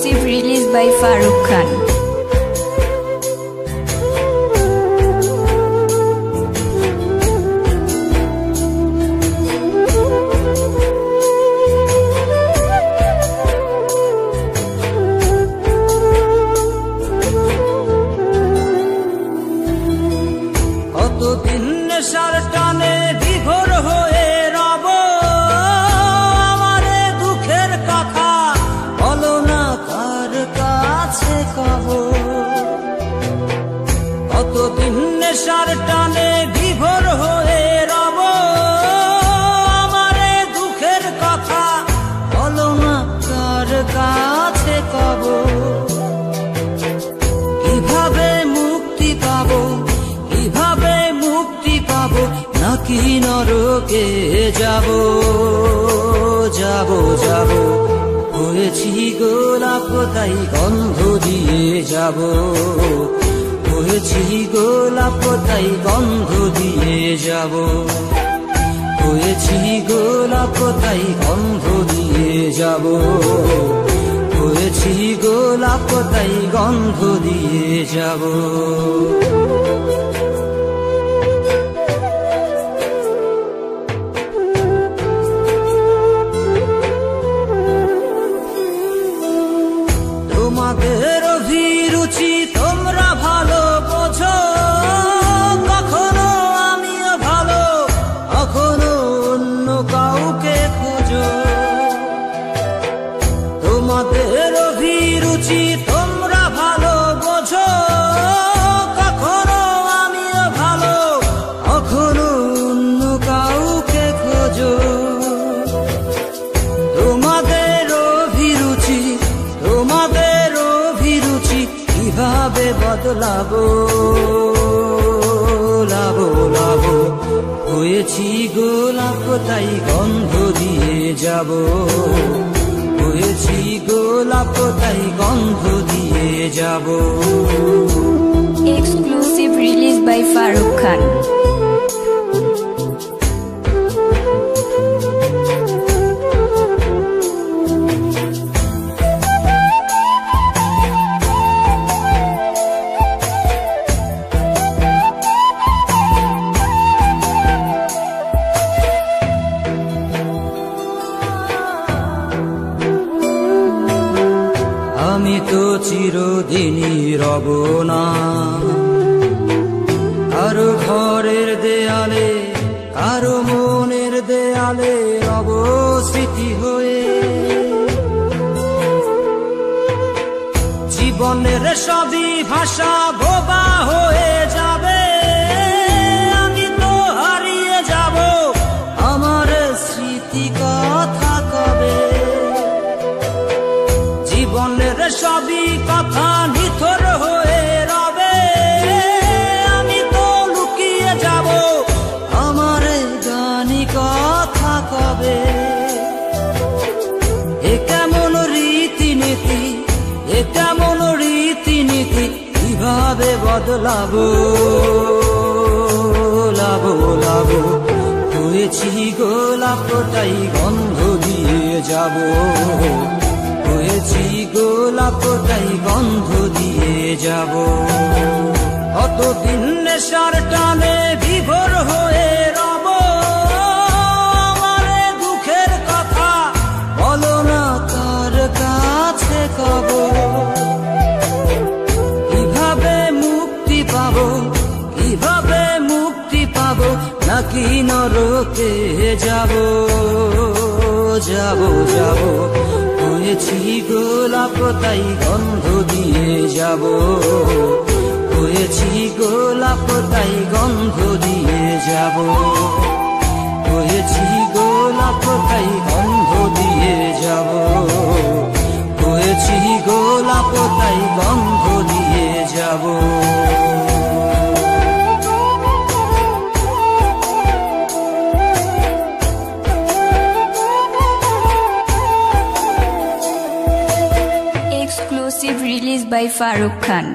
Exclusive release by Farooq Khan. কতদিন নেশার টানে বিভোর হয়ে রব, আমারে দুঃখের কথা বলো না কার কাছে কব। কতদিন নেশার টানে বিভোর হয়ে রব, আমারে দুঃখের কথা বলো না কার কাছে কব। কিভাবে মুক্তি পাবো, কিভাবে মুক্তি পাবো, নাকি নরকে যাব যাব যাব। হয়েছি গোলাপ তাই গন্ধ দিয়ে যাব, হয়েছি গোলাপ তাই গন্ধ দিয়ে যাব, হয়েছি গোলাপ তাই গন্ধ দিয়ে যাব, হয়েছি গোলাপ তাই গন্ধ দিয়ে যাব। তোমাদের অভিরুচি তোমরা ভালো বোঝো, কখনো আমিও ভালো, কখনো অন্য কাউকে খোঁজো। তোমাদের অভিরুচি তোমরা ভালো বোঝো, কখনো আমিও ভালো, কখনো অন্য কাউকে খোঁজো। তোমাদের অভিরুচি, তোমাদের অভিরুচি কিভাবে বদলাবো লাবো লাবো। হয়েছি গোলাপ তাই গন্ধ দিয়ে যাব, হয়েছি গোলাপ তাই গন্ধ দিয়ে যাব। Exclusive release by Farooq Khan. আমি তো চিরদিনই রব না কারো ঘরের দেয়ালে, কারো মনের দেয়ালে রব স্মৃতি হয়ে। জীবনের সবই ভাষা বোবা হয়ে যাবে, আমি তো হারিয়ে যাব, আমার স্মৃতি কথা কবে। জীবনের সবই কথা নিথর হয়ে রবে, আমি তো লুকিয়ে যাব, আমার গানি কথা কবে। এ কেমন রীতিনীতি, এ কেমন রীতিনীতি, কিভাবে বদলাবো লাবো লাবো। হয়েছি গোলাপ তাই গন্ধ দিয়ে যাব, হয়েছি গোলাপ তাই গন্ধ দিয়ে যাব। কতদিন নেশার টানে বিভোর হয়ে রব, আমারে দুঃখের কথা বলো না কার কাছে কব। কিভাবে মুক্তি পাবো, কিভাবে মুক্তি পাবো, নাকি নরকে যাব যাব যাব। হয়েছি গোলাপ তাই গন্ধ দিয়ে যাব, হয়েছি গোলাপ তাই গন্ধ দিয়ে যাব, হয়েছি গোলাপ তাই গন্ধ দিয়ে যাব, হয়েছি গোলাপ তাই গন্ধ দিয়ে যাব। Exclusive release by Farooq Khan.